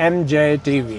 MJ TV।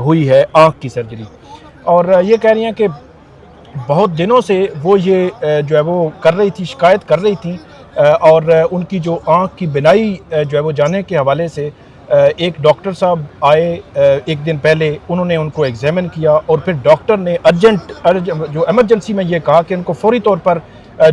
ہوئی ہے آنکھ کی سرجری، اور یہ کہہ رہی ہیں کہ بہت دنوں سے وہ یہ جو ہے وہ کر رہی تھی، شکایت کر رہی تھی، اور ان کی جو آنکھ کی بینائی جو ہے وہ جانے کے حوالے سے ایک ڈاکٹر صاحب آئے ایک دن پہلے، انہوں نے ان کو ایگزامن کیا، اور پھر ڈاکٹر نے جو ایمرجنسی میں یہ کہا کہ ان کو فوری طور پر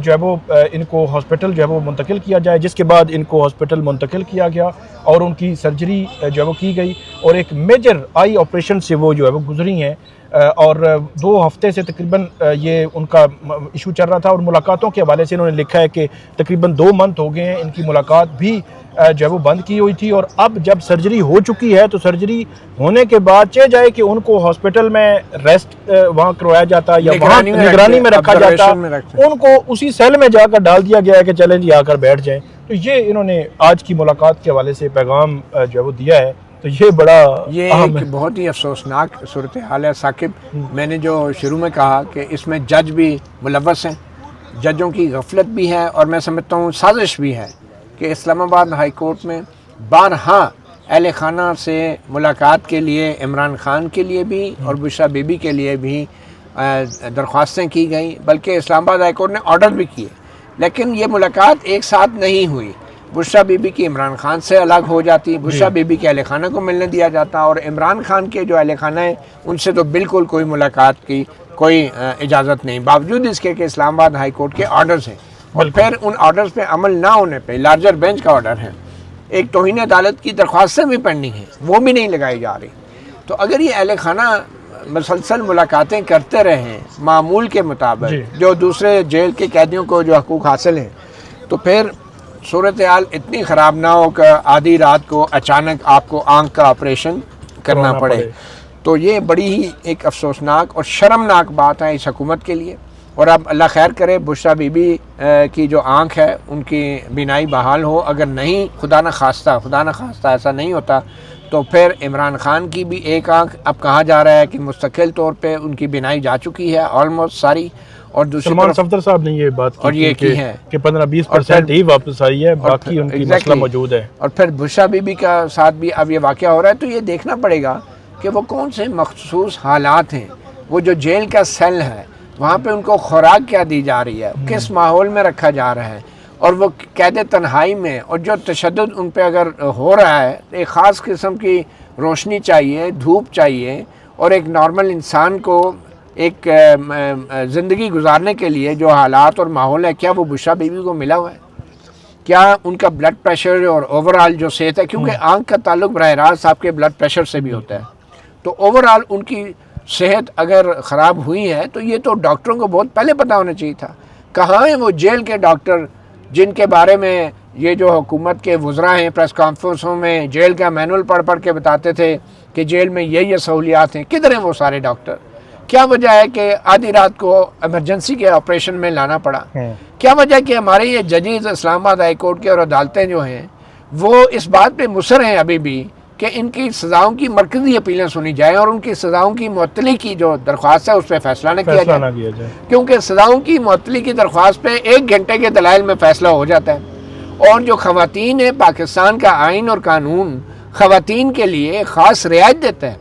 جو ہے وہ ان کو ہاسپٹل جو ہے وہ منتقل کیا جائے، جس کے بعد ان کو ہاسپٹل منتقل کیا گیا اور ان کی سرجری جو ہے وہ کی گئی، اور ایک میجر آئی آپریشن سے وہ جو ہے وہ گزری ہیں، اور 2 ہفتے سے تقریباً یہ ان کا ایشو چل رہا تھا، اور ملاقاتوں کے حوالے سے انہوں نے لکھا ہے کہ تقریباً 2 منتھ ہو گئے ہیں ان کی ملاقات بھی جو ہے وہ بند کی ہوئی تھی، اور اب جب سرجری ہو چکی ہے تو سرجری ہونے کے بعد چاہے جائے کہ ان کو ہاسپٹل میں ریسٹ وہاں کروایا جاتا یا وہاں نگرانی میں رکھا جاتا، ان کو اسی سیل میں جا کر ڈال دیا گیا ہے کہ چلیں جی آ کر بیٹھ جائیں۔ تو یہ انہوں نے آج کی ملاقات کے حوالے سے پیغام جو ہے وہ دیا ہے، تو یہ بڑا ایک بہت ہی افسوسناک صورتحال ہے ثاقب۔ میں نے جو شروع میں کہا کہ اس میں جج بھی ملوث ہیں، ججوں کی غفلت بھی ہے، اور میں سمجھتا ہوں سازش بھی ہے کہ اسلام آباد ہائی کورٹ میں بارہا اہل خانہ سے ملاقات کے لیے عمران خان کے لیے بھی اور بشرا بی بی کے لیے بھی درخواستیں کی گئیں، بلکہ اسلام آباد ہائی کورٹ نے آرڈر بھی کیے، لیکن یہ ملاقات ایک ساتھ نہیں ہوئی۔ بشرا بی بی کی عمران خان سے الگ ہو جاتی، بشرا بی بی کے اہل خانہ کو ملنے دیا جاتا، اور عمران خان کے جو اہل خانہ ہیں ان سے تو بالکل کوئی ملاقات کی کوئی اجازت نہیں، باوجود اس کے کہ اسلام آباد ہائی کورٹ کے آرڈرز ہیں، اور پھر ان آرڈرز پہ عمل نہ ہونے پہ لارجر بینچ کا آرڈر ہے، ایک توہین عدالت کی درخواستیں بھی پڑھنی ہیں، وہ بھی نہیں لگائی جا رہی۔ تو اگر یہ اہل خانہ مسلسل ملاقاتیں کرتے رہیں معمول کے مطابق جو دوسرے جیل کے قیدیوں کو جو حقوق حاصل ہیں، تو پھر صورتحال اتنی خراب نہ ہو کہ آدھی رات کو اچانک آپ کو آنکھ کا آپریشن کرنا پڑے۔ تو یہ بڑی ہی ایک افسوسناک اور شرمناک بات ہے اس حکومت کے لیے، اور اب اللہ خیر کرے بشرا بی بی کی جو آنکھ ہے ان کی بینائی بحال ہو، اگر نہیں خدا نہ خواستہ ایسا نہیں ہوتا تو پھر عمران خان کی بھی ایک آنکھ اب کہا جا رہا ہے کہ مستقل طور پہ ان کی بینائی جا چکی ہے آلموسٹ ساری، اور دوسری سلمان صفدر صاحب نے یہ بات اور یہ کی ہے کہ 15-20% ہی واپس آئی ہے، باقی ان کی مسئلہ موجود ہے۔ اور پھر بشرا بی بی کا ساتھ بھی اب یہ واقعہ ہو رہا ہے، تو یہ دیکھنا پڑے گا کہ وہ کون سے مخصوص حالات ہیں، وہ جو جیل کا سیل ہے وہاں پہ ان کو خوراک کیا دی جا رہی ہے، کس ماحول میں رکھا جا رہا ہے، اور وہ قید تنہائی میں، اور جو تشدد ان پہ اگر ہو رہا ہے، ایک خاص قسم کی روشنی چاہیے، دھوپ چاہیے، اور ایک نارمل انسان کو ایک زندگی گزارنے کے لیے جو حالات اور ماحول ہے، کیا وہ بشرا بی بی کو ملا ہوا ہے؟ کیا ان کا بلڈ پریشر اور اوورآل جو صحت ہے، کیونکہ آنکھ کا تعلق براہ راست آپ کے بلڈ پریشر سے بھی ہوتا ہے، تو اوورآل ان کی صحت اگر خراب ہوئی ہے تو یہ تو ڈاکٹروں کو بہت پہلے پتہ ہونا چاہیے تھا۔ کہاں ہیں وہ جیل کے ڈاکٹر جن کے بارے میں یہ جو حکومت کے وزراء ہیں پریس کانفرنسوں میں جیل کا مینول پڑھ کے بتاتے تھے کہ جیل میں یہ سہولیات ہیں؟ کدھر ہیں وہ سارے ڈاکٹر؟ کیا وجہ ہے کہ آدھی رات کو ایمرجنسی کے آپریشن میں لانا پڑا؟ کیا وجہ ہے کہ ہمارے یہ ججز اسلام آباد ہائی کورٹ کے اور عدالتیں جو ہیں وہ اس بات پہ مصر ہیں ابھی بھی کہ ان کی سزاؤں کی مرکزی اپیلیں سنی جائیں اور ان کی سزاؤں کی معطلی کی جو درخواست ہے اس پہ فیصلہ نہ کیا جائے؟ کیونکہ سزاؤں کی معطلی کی درخواست پہ 1 گھنٹے کے دلائل میں فیصلہ ہو جاتا ہے، اور جو خواتین ہیں پاکستان کا آئین اور قانون خواتین کے لیے خاص رعایت دیتا ہے۔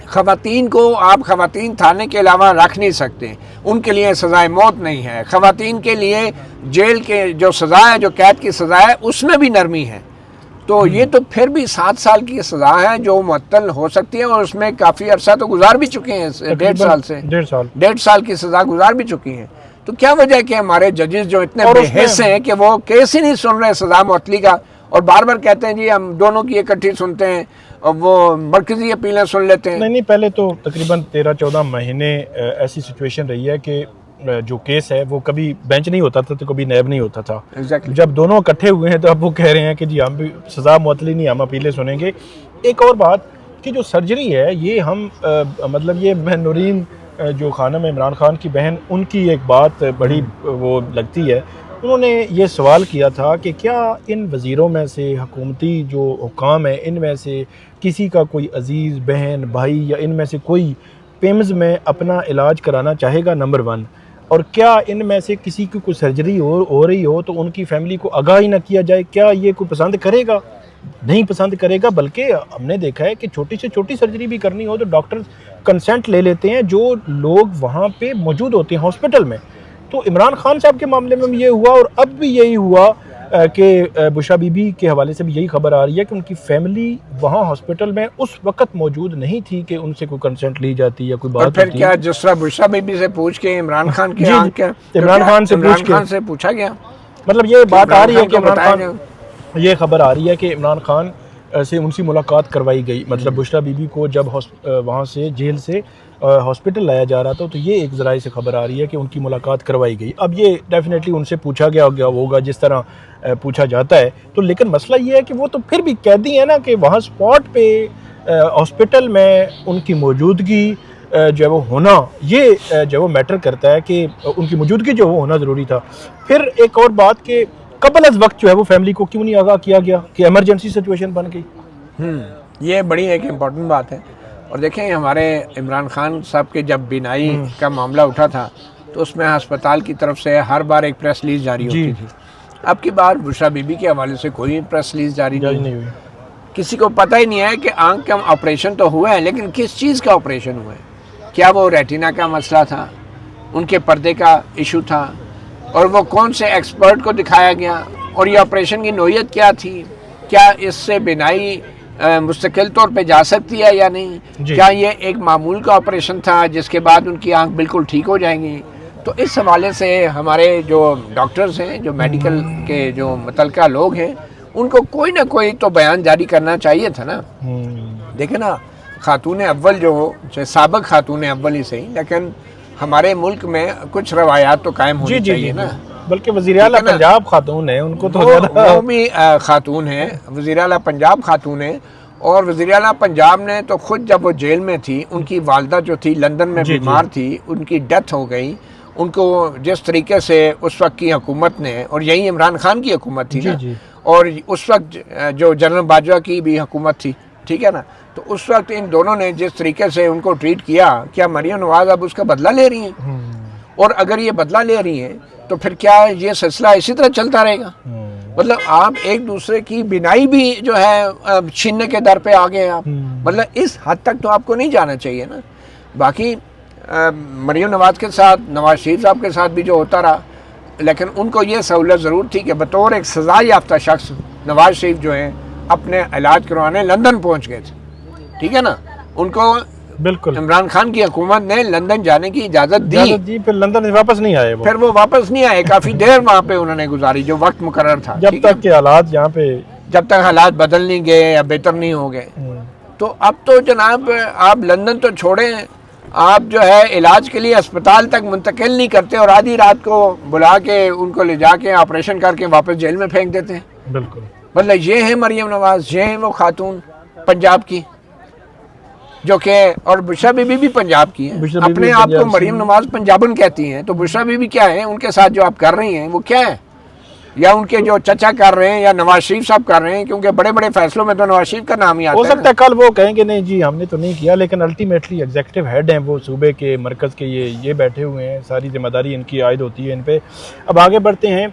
خواتین کو آپ خواتین تھانے کے علاوہ رکھ نہیں سکتے، ان کے لیے سزائے موت نہیں ہے، خواتین کے لیے جیل کے جو سزا ہے، جو قید کی سزا ہے، اس میں بھی نرمی ہے۔ تو یہ تو پھر بھی 7 سال کی سزا ہے جو معطل ہو سکتی ہے، اور اس میں کافی عرصہ تو گزار بھی چکے ہیں، 1.5 سال کی سزا گزار بھی چکی ہیں۔ تو کیا وجہ ہے کہ ہمارے ججز جو اتنے بے حس ہیں کہ وہ کیس ہی نہیں سن رہے سزا معطلی کا، اور بار بار کہتے ہیں جی ہم دونوں کی اکٹھی سنتے ہیں، اور وہ مرکزی اپیلیں سن لیتے ہیں۔ نہیں، پہلے تو تقریباً 13-14 مہینے ایسی سچویشن رہی ہے کہ جو کیس ہے وہ کبھی بینچ نہیں ہوتا تھا تو کبھی نیب نہیں ہوتا تھا۔ جب دونوں اکٹھے ہوئے ہیں تو اب وہ کہہ رہے ہیں کہ جی ہم بھی سزا معطلی نہیں، ہم اپیلیں سنیں گے۔ ایک اور بات کہ جو سرجری ہے یہ ہم مطلب یہ میں نورین جو خانم عمران خان کی بہن، ان کی ایک بات بڑی وہ لگتی ہے، انہوں نے یہ سوال کیا تھا کہ کیا ان وزیروں میں سے، حکومتی جو حکام ہیں، ان میں سے کسی کا کوئی عزیز بہن بھائی یا ان میں سے کوئی پیمز میں اپنا علاج کرانا چاہے گا، نمبر 1، اور کیا ان میں سے کسی کی کوئی سرجری ہو رہی ہو تو ان کی فیملی کو آگاہ ہی نہ کیا جائے، کیا یہ کوئی پسند کرے گا؟ نہیں پسند کرے گا، بلکہ ہم نے دیکھا ہے کہ چھوٹی سے چھوٹی سرجری بھی کرنی ہو تو ڈاکٹر کنسنٹ لے لیتے ہیں جو لوگ وہاں پہ موجود ہوتے ہیں ہاسپٹل میں. تو عمران خان صاحب کے معاملے میں بھی یہ ہوا، اور اب بھی یہی ہوا کہ بشرا بی بی کے حوالے سے بھی یہی خبر آ رہی ہے کہ ان کی فیملی وہاں ہاسپٹل میں اس وقت موجود نہیں تھی کہ ان سے کوئی کنسنٹ لی جاتی یا کوئی اور بات پھر ہوتی. کیا جس طرح بشرا بی بی سے پوچھ کے عمران خان کے جی، آنکھ کیا عمران خان سے عمران پوچھ کے خان سے پوچھا گیا، مطلب یہ بات آ رہی ہے کہ کو عمران بتایا خان، گیا. یہ خبر آ رہی ہے کہ عمران خان سے ان سے ملاقات کروائی گئی. مطلب بشرا بی بی کو جب وہاں سے جیل سے ہاسپٹل لایا جا رہا تھا تو یہ ایک ذرائع سے خبر آ رہی ہے کہ ان کی ملاقات کروائی گئی. اب یہ ڈیفینیٹلی ان سے پوچھا گیا ہوگا جس طرح پوچھا جاتا ہے. تو لیکن مسئلہ یہ ہے کہ وہ تو پھر بھی قیدی ہیں نا، کہ وہاں اسپاٹ پہ ہاسپٹل میں ان کی موجودگی جو ہے وہ ہونا، یہ جو وہ میٹر کرتا ہے کہ ان کی موجودگی جو وہ ہونا ضروری تھا. پھر ایک اور بات کہ قبل از وقت جو ہے وہ فیملی کو کیوں نہیں آگاہ کیا گیا کہ ایمرجنسی سچویشن بن گئی. یہ بڑی ایک امپورٹنٹ بات ہے. اور دیکھیں ہمارے عمران خان صاحب کے جب بینائی کا معاملہ اٹھا تھا تو اس میں ہسپتال کی طرف سے ہر بار ایک پریس ریلیز جاری ہوتی تھی. اب کی بار بشرا بی بی کے حوالے سے کوئی پریس ریلیز جاری نہیں ہوئی. کسی کو پتہ ہی نہیں ہے کہ آنکھ کا آپریشن تو ہوا ہے، لیکن کس چیز کا آپریشن ہوا ہے. کیا وہ ریٹینا کا مسئلہ تھا، ان کے پردے کا ایشو تھا، اور وہ کون سے ایکسپرٹ کو دکھایا گیا، اور یہ آپریشن کی نوعیت کیا تھی، کیا اس سے بینائی مستقل طور پہ جا سکتی ہے یا نہیں، کیا یہ ایک معمول کا آپریشن تھا جس کے بعد ان کی آنکھ بالکل ٹھیک ہو جائیں گی. تو اس حوالے سے ہمارے جو ڈاکٹرز ہیں، جو میڈیکل کے جو متعلقہ لوگ ہیں، ان کو کوئی نہ کوئی تو بیان جاری کرنا چاہیے تھا نا. دیکھیں نا، خاتون اول جو ہو، چاہے سابق خاتون اول ہی صحیح، لیکن ہمارے ملک میں کچھ روایات تو قائم ہونی چاہیے نا. بلکہ وزیر اعلیٰ پنجاب خاتون ہیں، ان کو تو وہ بھی خاتون ہیں، وزیر اعلیٰ پنجاب خاتون ہیں. اور وزیر اعلیٰ پنجاب نے تو خود جب وہ جیل میں تھی، ان کی والدہ جو تھی لندن میں بیمار تھی، ان کی ڈیتھ ہو گئی. ان کو جس طریقے سے اس وقت کی حکومت نے، اور یہی عمران خان کی حکومت تھی نا، اور اس وقت جو جنرل باجوہ کی بھی حکومت تھی، ٹھیک ہے نا، تو اس وقت ان دونوں نے جس طریقے سے ان کو ٹریٹ کیا، کیا مریم نواز اب اس کا بدلہ لے رہی ہیں؟ اور اگر یہ بدلہ لے رہی ہیں تو پھر کیا یہ سلسلہ اسی طرح چلتا رہے گا؟ مطلب آپ ایک دوسرے کی بینائی بھی جو ہے چھیننے کے در پہ آ گئے آپ. مطلب اس حد تک تو آپ کو نہیں جانا چاہیے نا. باقی مریم نواز کے ساتھ، نواز شریف صاحب کے ساتھ بھی جو ہوتا رہا، لیکن ان کو یہ سہولت ضرور تھی کہ بطور ایک سزا یافتہ شخص نواز شریف جو ہیں اپنے علاج کروانے لندن پہنچ گئے تھے، ٹھیک ہے نا. ان کو بالکل عمران خان کی حکومت نے لندن جانے کی اجازت دی، پھر لندن سے واپس نہیں آئے. پھر وہ واپس نہیں آئے، کافی دیر وہاں پہ انہوں نے گزاری جو وقت مقرر تھا، جب تک کہ حالات یہاں پہ، جب تک حالات بدل نہیں گئے یا بہتر نہیں ہو گئے. تو اب تو جناب آپ لندن تو چھوڑیں، آپ جو ہے علاج کے لیے اسپتال تک منتقل نہیں کرتے، اور آدھی رات کو بلا کے ان کو لے جا کے آپریشن کر کے واپس جیل میں پھینک دیتے ہیں. بالکل. مطلب یہ ہے مریم نواز، یہ ہے وہ خاتون پنجاب کی جو کہ، اور بشرا بی بی بھی پنجاب کی ہے، اپنے آپ کو مریم نواز پنجابن کہتی ہیں. تو بشرا بی بی کیا ہے ان کے ساتھ جو آپ کر رہی ہیں وہ کیا ہے؟ یا ان کے جو چچا کر رہے ہیں یا نواز شریف صاحب کر رہے ہیں، کیونکہ بڑے بڑے فیصلوں میں تو نواز شریف کا نام ہی آتا ہے. ہو سکتا ہے کل وہ کہیں گے نہیں جی ہم نے تو نہیں کیا، لیکن الٹیمیٹلی ایگزیکٹو ہیڈ ہیں وہ صوبے کے، مرکز کے، یہ بیٹھے ہوئے ہیں، ساری ذمہ داری ان کی عائد ہوتی ہے ان پہ. اب آگے بڑھتے ہیں.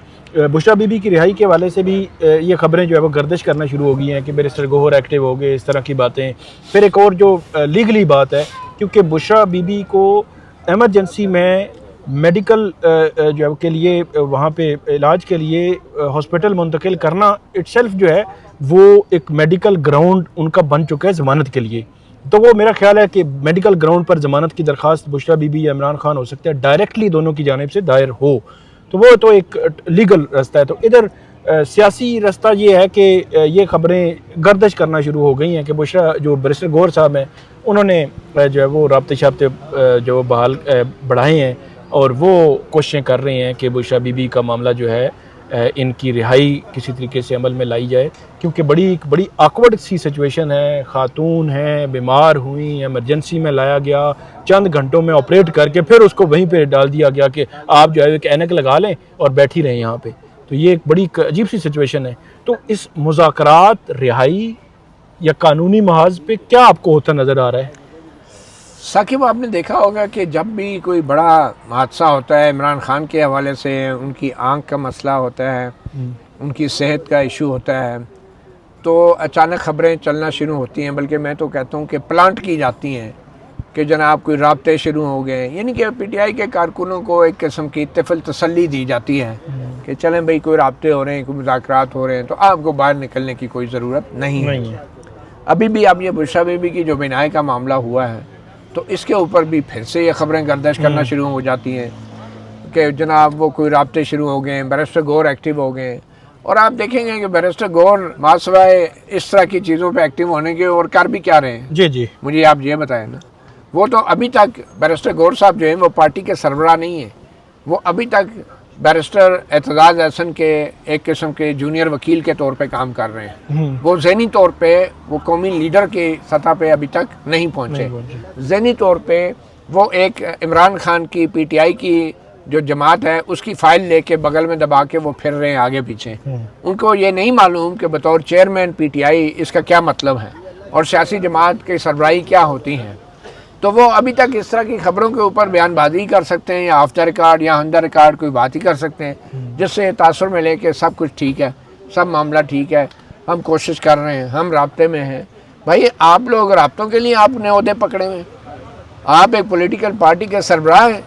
بشرا بی بی کی رہائی کے حوالے سے بھی یہ خبریں جو ہے وہ گردش کرنا شروع ہو گئی ہیں کہ بیرسٹر گوہر ایکٹیو ہو گئے، اس طرح کی باتیں. پھر ایک اور جو لیگلی بات ہے، کیونکہ بشرا بی بی کو ایمرجنسی میں میڈیکل جو کے لیے وہاں پہ علاج کے لیے ہاسپٹل منتقل کرنا اٹ سیلف جو ہے وہ ایک میڈیکل گراؤنڈ ان کا بن چکا ہے ضمانت کے لیے. تو وہ میرا خیال ہے کہ میڈیکل گراؤنڈ پر ضمانت کی درخواست بشرا بی بی یا عمران خان ہو سکتا ہے ڈائریکٹلی دونوں کی جانب سے دائر ہو، تو وہ تو ایک لیگل رستہ ہے. تو ادھر سیاسی رستہ یہ ہے کہ یہ خبریں گردش کرنا شروع ہو گئی ہیں کہ بشرا جو بیرسٹر گوہر صاحب ہیں انہوں نے جو ہے وہ رابطے شابطے جو بحال بڑھائے ہیں، اور وہ کوششیں کر رہے ہیں کہ بشرا بی بی کا معاملہ جو ہے ان کی رہائی کسی طریقے سے عمل میں لائی جائے، کیونکہ بڑی آکورڈ سی سچویشن ہے. خاتون ہیں، بیمار ہوئیں، ایمرجنسی میں لایا گیا، چند گھنٹوں میں آپریٹ کر کے پھر اس کو وہیں پہ ڈال دیا گیا کہ آپ جو ہے ایک اینک لگا لیں اور بیٹھی رہیں یہاں پہ. تو یہ ایک بڑی عجیب سی سچویشن ہے. تو اس مذاکرات، رہائی یا قانونی محاذ پہ کیا آپ کو ہوتا نظر آ رہا ہے؟ ثاقب آپ نے دیکھا ہوگا کہ جب بھی کوئی بڑا حادثہ ہوتا ہے عمران خان کے حوالے سے، ان کی آنکھ کا مسئلہ ہوتا ہے، ان کی صحت کا ایشو ہوتا ہے، تو اچانک خبریں چلنا شروع ہوتی ہیں، بلکہ میں تو کہتا ہوں کہ پلانٹ کی جاتی ہیں کہ جناب کوئی رابطے شروع ہو گئے، یعنی کہ پی ٹی آئی کے کارکنوں کو ایک قسم کی طفل تسلی دی جاتی ہے کہ چلیں بھائی کوئی رابطے ہو رہے ہیں، کوئی مذاکرات ہو رہے ہیں، تو آپ کو باہر نکلنے کی کوئی ضرورت نہیں ہے۔ ابھی بھی اب یہ بشریٰ بی بی کی جو بینائی کا معاملہ ہوا ہے تو اس کے اوپر بھی پھر سے یہ خبریں گردش کرنا شروع ہو جاتی ہیں کہ جناب وہ کوئی رابطے شروع ہو گئے ہیں، بیرسٹر گور ایکٹیو ہو گئے ہیں۔ اور آپ دیکھیں گے کہ بیرسٹر گور ماسوائے اس طرح کی چیزوں پہ ایکٹیو ہونے کے اور کر بھی کیا رہے ہیں؟ جی مجھے آپ یہ بتائیں نا، وہ تو ابھی تک بیرسٹر گور صاحب جو ہیں وہ پارٹی کے سربراہ نہیں ہیں، وہ ابھی تک بیرسٹر اعتزاز احسن کے ایک قسم کے جونیئر وکیل کے طور پہ کام کر رہے ہیں۔ وہ ذہنی طور پہ وہ قومی لیڈر کی سطح پہ ابھی تک نہیں پہنچے، ذہنی طور پہ وہ ایک عمران خان کی پی ٹی آئی کی جو جماعت ہے اس کی فائل لے کے بغل میں دبا کے وہ پھر رہے ہیں آگے پیچھے۔ ان کو یہ نہیں معلوم کہ بطور چیئرمین پی ٹی آئی اس کا کیا مطلب ہے اور سیاسی جماعت کی سربراہی کیا ہوتی ہیں۔ تو وہ ابھی تک اس طرح کی خبروں کے اوپر بیان بازی کر سکتے ہیں یا آف دا ریکارڈ یا آن دا ریکارڈ کوئی بات ہی کر سکتے ہیں جس سے تاثر ملے کہ سب کچھ ٹھیک ہے، سب معاملہ ٹھیک ہے، ہم کوشش کر رہے ہیں، ہم رابطے میں ہیں۔ بھائی آپ لوگ رابطوں کے لیے آپ نے عہدے پکڑے ہوئے، آپ ایک پولیٹیکل پارٹی کے سربراہ ہیں،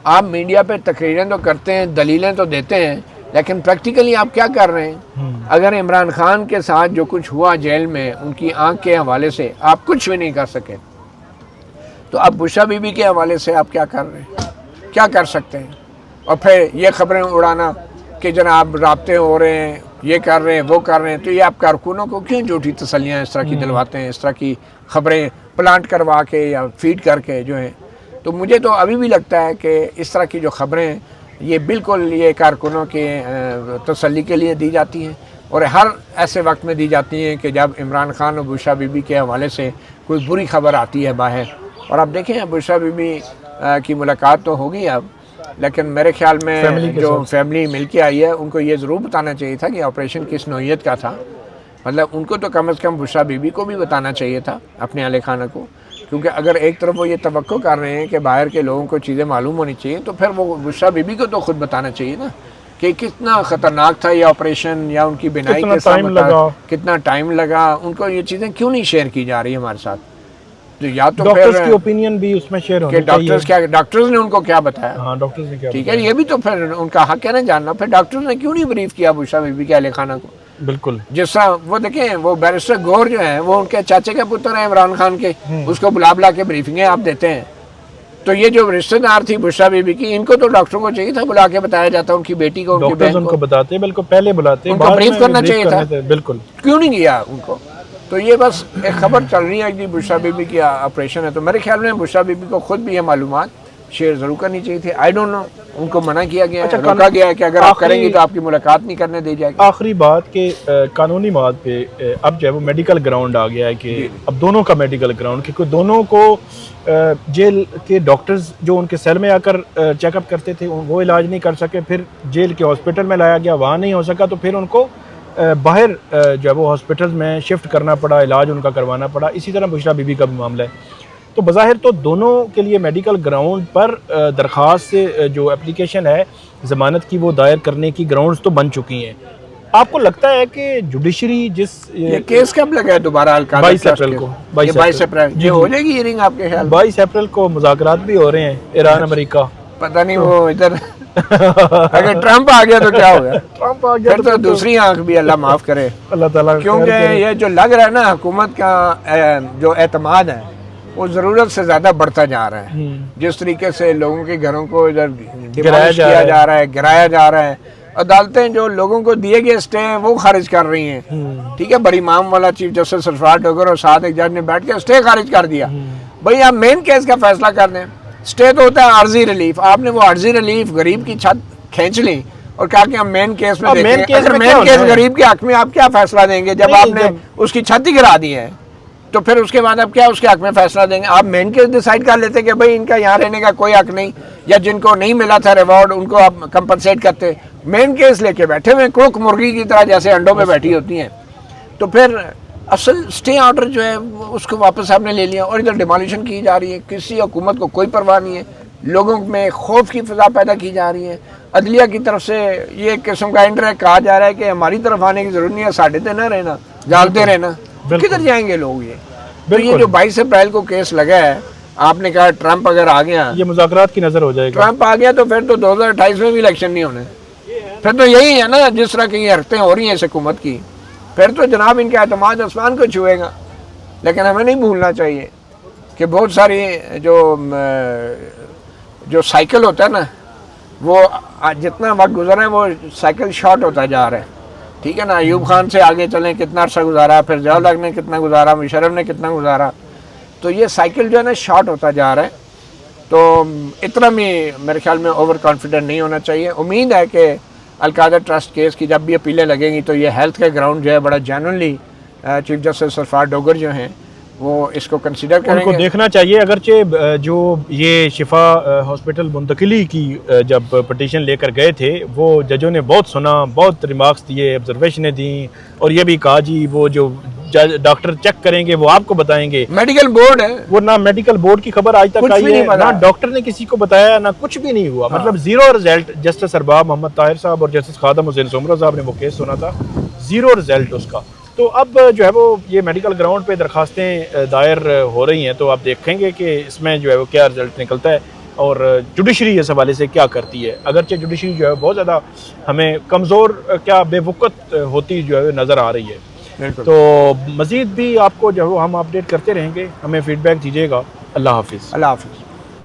آپ میڈیا پہ تقریریں تو کرتے ہیں، دلیلیں تو دیتے ہیں، لیکن پریکٹیکلی آپ کیا کر رہے ہیں؟ اگر عمران خان کے ساتھ جو کچھ ہوا جیل میں ان کی آنکھ کے حوالے سے آپ کچھ بھی نہیں کر سکے، تو اب بشریٰ بی بی کے حوالے سے آپ کیا کر رہے ہیں؟ کیا کر سکتے ہیں؟ اور پھر یہ خبریں اڑانا کہ جناب رابطے ہو رہے ہیں، یہ کر رہے ہیں، وہ کر رہے ہیں، تو یہ آپ کارکنوں کو کیوں جھوٹی تسلیاں اس طرح کی دلواتے ہیں، اس طرح کی خبریں پلانٹ کروا کے یا فیڈ کر کے جو ہیں؟ تو مجھے تو ابھی بھی لگتا ہے کہ اس طرح کی جو خبریں یہ بالکل یہ کارکنوں کے تسلی کے لیے دی جاتی ہیں اور ہر ایسے وقت میں دی جاتی ہیں کہ جب عمران خان اور بشریٰ بی بی کے حوالے سے کوئی بری خبر آتی ہے باہر۔ اور اب دیکھیں بشریٰ بی بی کی ملاقات تو ہوگی اب، لیکن میرے خیال میں جو فیملی مل کے آئی ہے ان کو یہ ضرور بتانا چاہیے تھا کہ آپریشن کس نوعیت کا تھا، مطلب ان کو تو کم از کم بشریٰ بی بی کو بھی بتانا چاہیے تھا، اپنے اہل خانہ کو، کیونکہ اگر ایک طرف وہ یہ توقع کر رہے ہیں کہ باہر کے لوگوں کو چیزیں معلوم ہونی چاہیے تو پھر وہ بشریٰ بی بی کو تو خود بتانا چاہیے نا کہ کتنا خطرناک تھا یہ آپریشن یا ان کی بینائی کے ساتھ کتنا ٹائم لگا، ان کو یہ چیزیں کیوں نہیں شیئر کی جا رہی ہمارے ساتھ؟ تو یا تو ڈاکٹرز کی اوپینین بھی اس میں شیئر ہونی چاہیے، ڈاکٹرز نے ان کو کیا بتایا، ہاں ڈاکٹرز نے کیا ٹھیک ہے، یہ بھی تو پھر ان کا حق ہے نا جاننا، پھر ڈاکٹرز نے کیوں نہیں بریف کیا بشریٰ بی بی کے اہل خانہ کو؟ بالکل جس طرح وہ دیکھیں وہ بیرسٹر گور جو ہیں وہ ان کے چاچے کے پتر ہیں عمران خان کے، اس کو بلا کے بریفنگیں آپ دیتے ہیں، تو یہ جو رشتہ دار تھی بشریٰ بی بی کی ان کو تو ڈاکٹروں کو چاہیے تھا بلا کے بتایا جاتا، ان کی بیٹی کو، ان کی بہن کو بتاتے، بالکل پہلے بلاتے، ان کو بریف کرنا چاہیے تھا، بالکل کیوں نہیں کیا ان کو؟ تو یہ بس ایک خبر چل رہی ہے کہ بشریٰ بی بی کی آپریشن ہے، تو میرے خیال میں بشریٰ بی بی کو خود بھی یہ معلومات شیئر ضرور کرنی چاہیے تھی۔ آئی ڈونٹ نو، ان کو منع کیا گیا ہے، روکا گیا ہے کہ اگر آپ کریں گی تو آپ کی ملاقات نہیں کرنے دی جائے گی۔ آخری بات کہ قانونی مواد پہ اب جو ہے وہ میڈیکل گراؤنڈ آ گیا ہے کہ اب دونوں کا میڈیکل گراؤنڈ، کیونکہ دونوں کو جیل کے ڈاکٹرز جو ان کے سیل میں آ کر چیک اپ کرتے تھے وہ علاج نہیں کر سکے، پھر جیل کے ہاسپٹل میں لایا گیا، وہاں نہیں ہو سکا تو پھر ان کو باہر جو ہے وہ ہاسپٹل میں شفٹ کرنا پڑا، علاج ان کا کروانا پڑا۔ اسی طرح بشریٰ بی بی کا بھی معاملہ ہے، تو بظاہر تو دونوں کے لیے میڈیکل گراؤنڈ پر درخواست سے جو اپلیکیشن ہے ضمانت کی وہ دائر کرنے کی گراؤنڈز تو بن چکی ہیں۔ آپ کو لگتا ہے کہ جوڈیشری جس یہ کیس کب لگا ہے دوبارہ؟ 22 اپریل کو، 22 اپریل یہ ہو جائے گی ہیئرنگ آپ کے خیال؟ 22 اپریل کو مذاکرات بھی ہو رہے ہیں ایران امریکہ، پتہ نہیں وہ ادھر اگر ٹرمپ آ گیا تو کیا ہوگا؟ ٹرمپ آ گیا پھر تو دوسری آنکھ بھی اللہ معاف کرے، اللہ تعالیٰ، کیونکہ یہ جو لگ رہا ہے نا حکومت کا جو اعتماد ہے وہ ضرورت سے زیادہ بڑھتا جا رہا ہے، جس طریقے سے لوگوں کے گھروں کو ادھر ڈیمالش کیا جا رہا ہے، گرایا جا رہا ہے، عدالتیں جو لوگوں کو دیے گئے اسٹے ہیں وہ خارج کر رہی ہیں، ٹھیک ہے، بڑی امام والا چیف جسٹس سرفراز ڈوگر اور ساتھ ایک جج نے بیٹھ کے اسٹے خارج کر دیا۔ بھئی آپ مین کیس کا فیصلہ کر دیں، اسٹے تو ہوتا ہے عارضی ریلیف، آپ نے وہ عارضی ریلیف غریب کی چھت کھینچ لی اور کہا کہ ہم مین کیس میں دیکھیں گے۔ اگر مین کیس غریب کے حق میں آپ کیا فیصلہ دیں گے جب آپ نے اس کی چھت ہی گرا دی ہے؟ تو پھر اس کے بعد آپ کیا اس کے حق میں فیصلہ دیں گے؟ آپ مین کیس ڈیسائیڈ کر لیتے کہ بھئی ان کا یہاں رہنے کا کوئی حق نہیں، یا جن کو نہیں ملا تھا ریوارڈ ان کو آپ کمپنسیٹ کرتے۔ مین کیس لے کے بیٹھے ہوئے کروک مرغی کی طرح جیسے انڈوں پہ بیٹھی ہوتی ہیں، تو پھر اصل سٹے آرڈر جو ہے اس کو واپس آپ نے لے لیا اور ادھر ڈیمالیشن کی جا رہی ہے، کسی حکومت کو کوئی پرواہ نہیں ہے، لوگوں میں خوف کی فضا پیدا کی جا رہی ہے، عدلیہ کی طرف سے یہ ایک قسم کا انڈائریکٹ کہا جا رہا ہے کہ ہماری طرف آنے کی ضرورت نہیں ہے، ساڈے تے نہ رہنا، ڈالتے رہے نا، بالکل۔ کدھر جائیں گے لوگ؟ یہ تو بالکل۔ یہ جو 22 اپریل کو کیس لگا ہے، آپ نے کہا ٹرمپ اگر آ گیا، یہ مذاکرات کی نظر ہو جائے گا۔ ٹرمپ آ گیا تو پھر تو 2028 میں بھی الیکشن نہیں ہونے، پھر تو یہی ہے نا جس طرح کی یہ حرکتیں ہو رہی ہیں اس حکومت کی، پھر تو جناب ان کے اعتماد آسمان کو چھوئے گا۔ لیکن ہمیں نہیں بھولنا چاہیے کہ بہت ساری جو سائیکل ہوتا ہے نا، وہ جتنا وقت گزرا ہے وہ سائیکل شارٹ ہوتا جا رہا ہے، ٹھیک ہے نا؟ ایوب خان سے آگے چلیں کتنا عرصہ گزارا، پھر ضیاء الحق نے کتنا گزارا، مشرف نے کتنا گزارا، تو یہ سائیکل جو ہے نا شارٹ ہوتا جا رہا ہے۔ تو اتنا بھی میرے خیال میں اوور کانفیڈنٹ نہیں ہونا چاہیے۔ امید ہے کہ القاعدہ ٹرسٹ کیس کی جب بھی اپیلیں لگیں گی تو یہ ہیلتھ کا گراؤنڈ جو ہے بڑا جینوئنلی چیف جسٹس سرفراز ڈوگر جو ہیں وہ اس کو کنسیڈر ان کریں کو گے۔ دیکھنا چاہیے، اگرچہ جو یہ شفا ہاسپٹل منتقلی کی جب پٹیشن لے کر گئے تھے وہ ججوں نے بہت سنا، بہت ریمارکس دیے، آبزرویشنیں دیں، اور یہ بھی کہا جی وہ جو ڈاکٹر چیک کریں گے وہ آپ کو بتائیں گے۔ میڈیکل بورڈ ہے، وہ نہ میڈیکل بورڈ کی خبر آج تک کچھ آئی بھی ہے، نہیں پتا۔ نہ ڈاکٹر نے کسی کو بتایا، نہ کچھ بھی نہیں ہوا، مطلب زیرو رزلٹ۔ جسٹس ارباب محمد طاہر صاحب اور جسٹس خادم حسین سمرہ صاحب نے وہ کیس سنا تھا، زیرو رزلٹ اس کا۔ تو اب جو ہے وہ یہ میڈیکل گراؤنڈ پہ درخواستیں دائر ہو رہی ہیں، تو آپ دیکھیں گے کہ اس میں جو ہے وہ کیا رزلٹ نکلتا ہے اور جوڈیشری اس حوالے سے کیا کرتی ہے۔ اگرچہ جوڈیشری جو ہے بہت زیادہ ہمیں کمزور، کیا بے وقت ہوتی جو ہے نظر آ رہی ہے۔ بالکل۔ تو مزید بھی آپ کو جو ہے وہ ہم اپڈیٹ کرتے رہیں گے، ہمیں فیڈ بیک دیجیے گا۔ اللہ حافظ۔ اللہ حافظ۔